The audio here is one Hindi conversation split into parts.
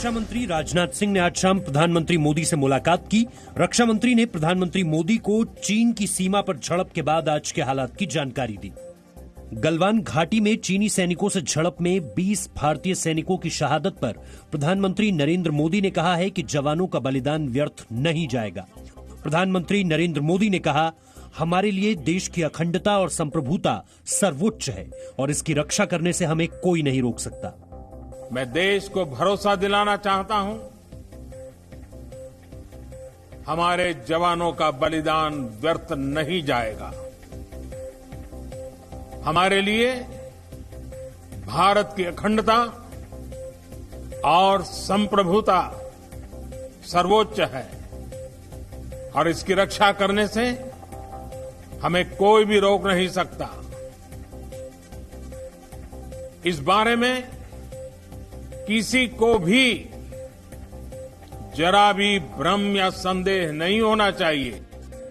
रक्षा मंत्री राजनाथ सिंह ने आज शाम प्रधानमंत्री मोदी से मुलाकात की। रक्षा मंत्री ने प्रधानमंत्री मोदी को चीन की सीमा पर झड़प के बाद आज के हालात की जानकारी दी। गलवान घाटी में चीनी सैनिकों से झड़प में 20 भारतीय सैनिकों की शहादत पर प्रधानमंत्री नरेंद्र मोदी ने कहा है कि जवानों का बलिदान व्यर्थ नहीं जाएगा। प्रधानमंत्री नरेंद्र मोदी ने कहा, हमारे लिए देश की अखंडता और संप्रभुता सर्वोच्च है और इसकी रक्षा करने से हमें कोई नहीं रोक सकता। मैं देश को भरोसा दिलाना चाहता हूं, हमारे जवानों का बलिदान व्यर्थ नहीं जाएगा। हमारे लिए भारत की अखंडता और संप्रभुता सर्वोच्च है और इसकी रक्षा करने से हमें कोई भी रोक नहीं सकता। इस बारे में किसी को भी जरा भी भ्रम या संदेह नहीं होना चाहिए।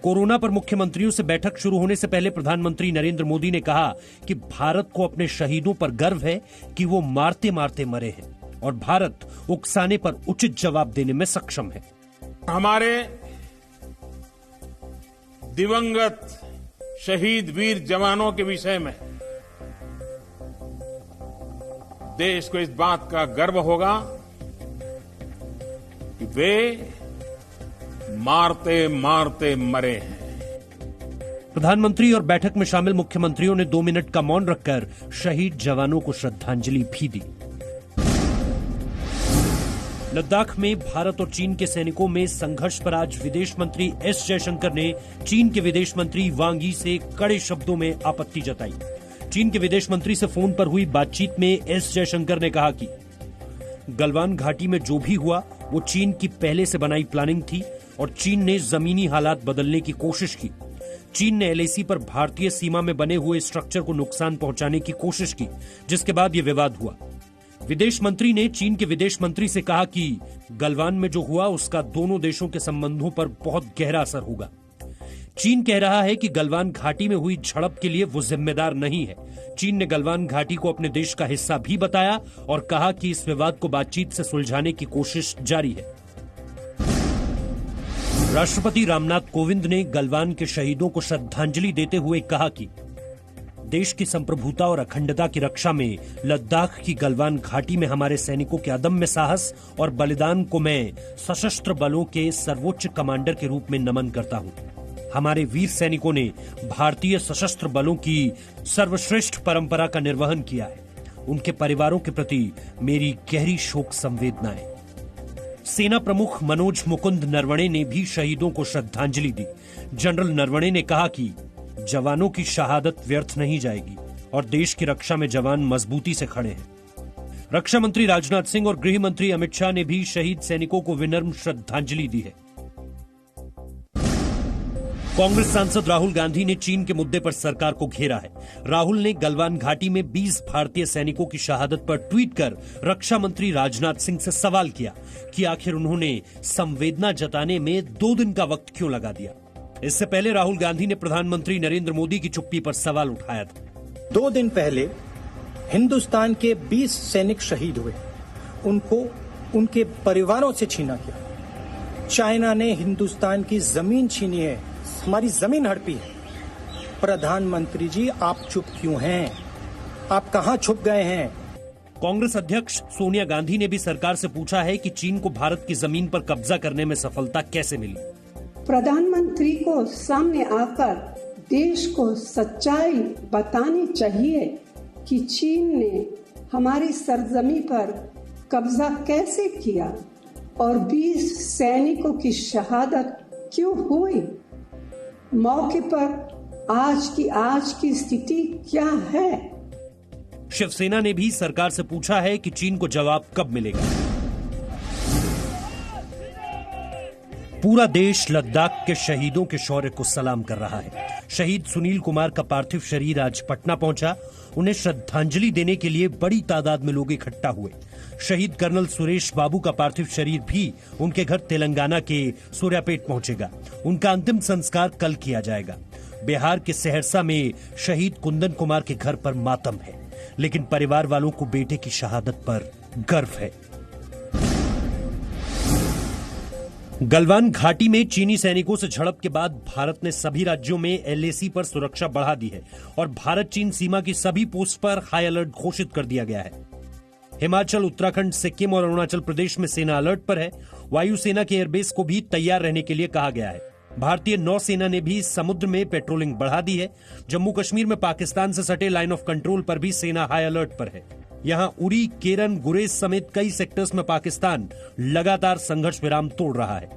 कोरोना पर मुख्यमंत्रियों से बैठक शुरू होने से पहले प्रधानमंत्री नरेंद्र मोदी ने कहा कि भारत को अपने शहीदों पर गर्व है कि वो मारते मारते मरे हैं और भारत उकसाने पर उचित जवाब देने में सक्षम है। हमारे दिवंगत शहीद वीर जवानों के विषय में देश को इस बात का गर्व होगा कि वे मारते मारते मरे हैं। प्रधानमंत्री और बैठक में शामिल मुख्यमंत्रियों ने 2 मिनट का मौन रखकर शहीद जवानों को श्रद्धांजलि भी दी। लद्दाख में भारत और चीन के सैनिकों में संघर्ष पर आज विदेश मंत्री एस जयशंकर ने चीन के विदेश मंत्री वांग यी से कड़े शब्दों में आपत्ति जताई। चीन के विदेश मंत्री से फोन पर हुई बातचीत में एस जयशंकर ने कहा कि गलवान घाटी में जो भी हुआ वो चीन की पहले से बनाई प्लानिंग थी और चीन ने जमीनी हालात बदलने की कोशिश की। चीन ने एलएसी पर भारतीय सीमा में बने हुए स्ट्रक्चर को नुकसान पहुंचाने की कोशिश की, जिसके बाद ये विवाद हुआ। विदेश मंत्री ने चीन के विदेश मंत्री से कहा कि गलवान में जो हुआ उसका दोनों देशों के संबंधों पर बहुत गहरा असर होगा। चीन कह रहा है कि गलवान घाटी में हुई झड़प के लिए वो जिम्मेदार नहीं है। चीन ने गलवान घाटी को अपने देश का हिस्सा भी बताया और कहा कि इस विवाद को बातचीत से सुलझाने की कोशिश जारी है। राष्ट्रपति रामनाथ कोविंद ने गलवान के शहीदों को श्रद्धांजलि देते हुए कहा कि देश की संप्रभुता और अखंडता की रक्षा में लद्दाख की गलवान घाटी में हमारे सैनिकों के अदम्य साहस और बलिदान को मैं सशस्त्र बलों के सर्वोच्च कमांडर के रूप में नमन करता हूं। हमारे वीर सैनिकों ने भारतीय सशस्त्र बलों की सर्वश्रेष्ठ परंपरा का निर्वहन किया है। उनके परिवारों के प्रति मेरी गहरी शोक संवेदनाएं। सेना प्रमुख मनोज मुकुंद नरवणे ने भी शहीदों को श्रद्धांजलि दी। जनरल नरवणे ने कहा कि जवानों की शहादत व्यर्थ नहीं जाएगी और देश की रक्षा में जवान मजबूती से खड़े हैं। रक्षा मंत्री राजनाथ सिंह और गृह मंत्री अमित शाह ने भी शहीद सैनिकों को विनम्र श्रद्धांजलि दी है। कांग्रेस सांसद राहुल गांधी ने चीन के मुद्दे पर सरकार को घेरा है। राहुल ने गलवान घाटी में 20 भारतीय सैनिकों की शहादत पर ट्वीट कर रक्षा मंत्री राजनाथ सिंह से सवाल किया कि आखिर उन्होंने संवेदना जताने में 2 दिन का वक्त क्यों लगा दिया। इससे पहले राहुल गांधी ने प्रधानमंत्री नरेंद्र मोदी की चुप्पी पर सवाल उठाया था। 2 दिन पहले हिंदुस्तान के 20 सैनिक शहीद हुए, उनको उनके परिवारों से छीना गया। चाइना ने हिंदुस्तान की जमीन छीनी है, हमारी जमीन हड़पी है। प्रधानमंत्री जी, आप चुप क्यों हैं? आप कहां छुप गए हैं? कांग्रेस अध्यक्ष सोनिया गांधी ने भी सरकार से पूछा है कि चीन को भारत की जमीन पर कब्जा करने में सफलता कैसे मिली। प्रधानमंत्री को सामने आकर देश को सच्चाई बतानी चाहिए कि चीन ने हमारी सरजमी पर कब्जा कैसे किया और 20 सैनिकों की शहादत क्यों हुई। मौके पर आज की स्थिति क्या है। शिवसेना ने भी सरकार से पूछा है कि चीन को जवाब कब मिलेगा। पूरा देश लद्दाख के शहीदों के शौर्य को सलाम कर रहा है। शहीद सुनील कुमार का पार्थिव शरीर आज पटना पहुंचा। उन्हें श्रद्धांजलि देने के लिए बड़ी तादाद में लोग इकट्ठा हुए। शहीद कर्नल सुरेश बाबू का पार्थिव शरीर भी उनके घर तेलंगाना के सूर्यापेट पहुंचेगा। उनका अंतिम संस्कार कल किया जाएगा। बिहार के सहरसा में शहीद कुंदन कुमार के घर पर मातम है, लेकिन परिवार वालों को बेटे की शहादत पर गर्व है। गलवान घाटी में चीनी सैनिकों से झड़प के बाद भारत ने सभी राज्यों में एलएसी पर सुरक्षा बढ़ा दी है और भारत चीन सीमा की सभी पोस्ट पर हाई अलर्ट घोषित कर दिया गया है। हिमाचल, उत्तराखंड, सिक्किम और अरुणाचल प्रदेश में सेना अलर्ट पर है। वायुसेना के एयरबेस को भी तैयार रहने के लिए कहा गया है। भारतीय नौसेना ने भी समुद्र में पेट्रोलिंग बढ़ा दी है। जम्मू कश्मीर में पाकिस्तान से सटे लाइन ऑफ कंट्रोल पर भी सेना हाई अलर्ट पर है। यहां उरी, केरन, गुरेज समेत कई सेक्टर्स में पाकिस्तान लगातार संघर्ष विराम तोड़ रहा है।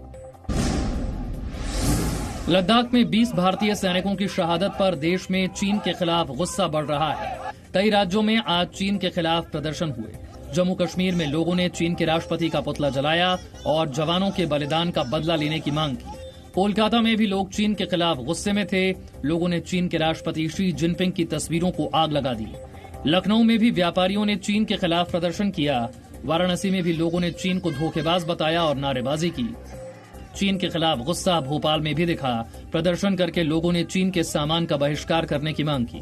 लद्दाख में 20 भारतीय सैनिकों की शहादत पर देश में चीन के खिलाफ गुस्सा बढ़ रहा है। कई राज्यों में आज चीन के खिलाफ प्रदर्शन हुए। जम्मू कश्मीर में लोगों ने चीन के राष्ट्रपति का पुतला जलाया और जवानों के बलिदान का बदला लेने की मांग की। कोलकाता में भी लोग चीन के खिलाफ गुस्से में थे। लोगों ने चीन के राष्ट्रपति शी जिनपिंग की तस्वीरों को आग लगा दी। लखनऊ में भी व्यापारियों ने चीन के खिलाफ प्रदर्शन किया। वाराणसी में भी लोगों ने चीन को धोखेबाज बताया और नारेबाजी की। चीन के खिलाफ गुस्सा भोपाल में भी दिखा। प्रदर्शन करके लोगों ने चीन के सामान का बहिष्कार करने की मांग की।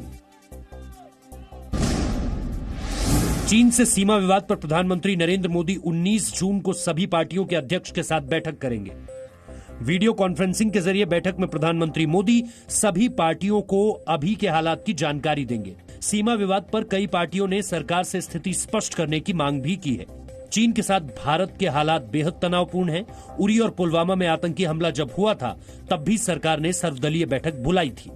चीन से सीमा विवाद पर प्रधानमंत्री नरेंद्र मोदी 19 जून को सभी पार्टियों के अध्यक्ष के साथ बैठक करेंगे। वीडियो कॉन्फ्रेंसिंग के जरिए बैठक में प्रधानमंत्री मोदी सभी पार्टियों को अभी के हालात की जानकारी देंगे। सीमा विवाद पर कई पार्टियों ने सरकार से स्थिति स्पष्ट करने की मांग भी की है। चीन के साथ भारत के हालात बेहद तनावपूर्ण हैं। उरी और पुलवामा में आतंकी हमला जब हुआ था तब भी सरकार ने सर्वदलीय बैठक बुलाई थी।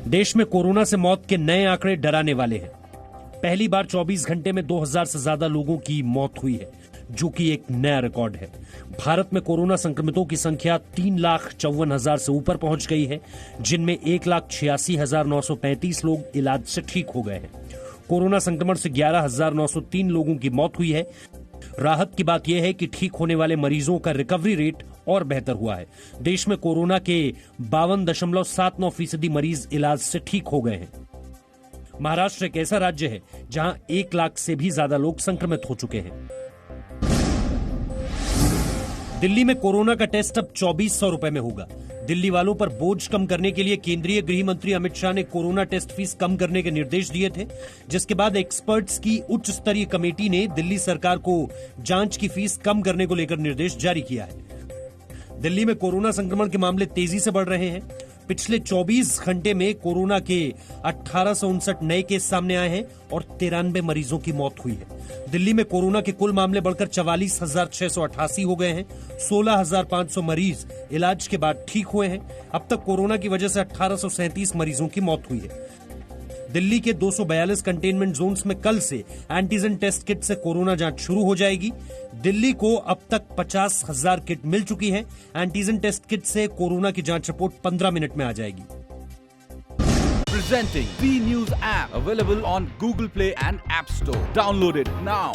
देश में कोरोना से मौत के नए आंकड़े डराने वाले हैं। पहली बार 24 घंटे में 2000 से ज्यादा लोगों की मौत हुई है, जो कि एक नया रिकॉर्ड है। भारत में कोरोना संक्रमितों की संख्या 3,54,000 से ऊपर पहुंच गई है, जिनमें 1,86,935 लोग इलाज से ठीक हो गए हैं। कोरोना संक्रमण से 11,903 लोगों की मौत हुई है। राहत की बात यह है कि ठीक होने वाले मरीजों का रिकवरी रेट और बेहतर हुआ है। देश में कोरोना के 52.79% मरीज इलाज से ठीक हो गए हैं। महाराष्ट्र एक ऐसा राज्य है जहां 1 लाख से भी ज्यादा लोग संक्रमित हो चुके हैं। दिल्ली में कोरोना का टेस्ट अब 2400 रुपए में होगा। दिल्ली वालों पर बोझ कम करने के लिए केंद्रीय गृह मंत्री अमित शाह ने कोरोना टेस्ट फीस कम करने के निर्देश दिए थे, जिसके बाद एक्सपर्ट्स की उच्च स्तरीय कमेटी ने दिल्ली सरकार को जांच की फीस कम करने को लेकर निर्देश जारी किया है। दिल्ली में कोरोना संक्रमण के मामले तेजी से बढ़ रहे हैं। पिछले 24 घंटे में कोरोना के 1859 नए केस सामने आए हैं और 93 मरीजों की मौत हुई है। दिल्ली में कोरोना के कुल मामले बढ़कर 44,688 हो गए हैं। 16,500 मरीज इलाज के बाद ठीक हुए हैं। अब तक कोरोना की वजह से 1837 मरीजों की मौत हुई है। दिल्ली के 242 कंटेनमेंट जोन्स में कल से एंटीजन टेस्ट किट से कोरोना जांच शुरू हो जाएगी। दिल्ली को अब तक 50,000 किट मिल चुकी है। एंटीजन टेस्ट किट से कोरोना की जांच रिपोर्ट 15 मिनट में आ जाएगी। Presenting B News app available on Google Play and App Store. Download it now.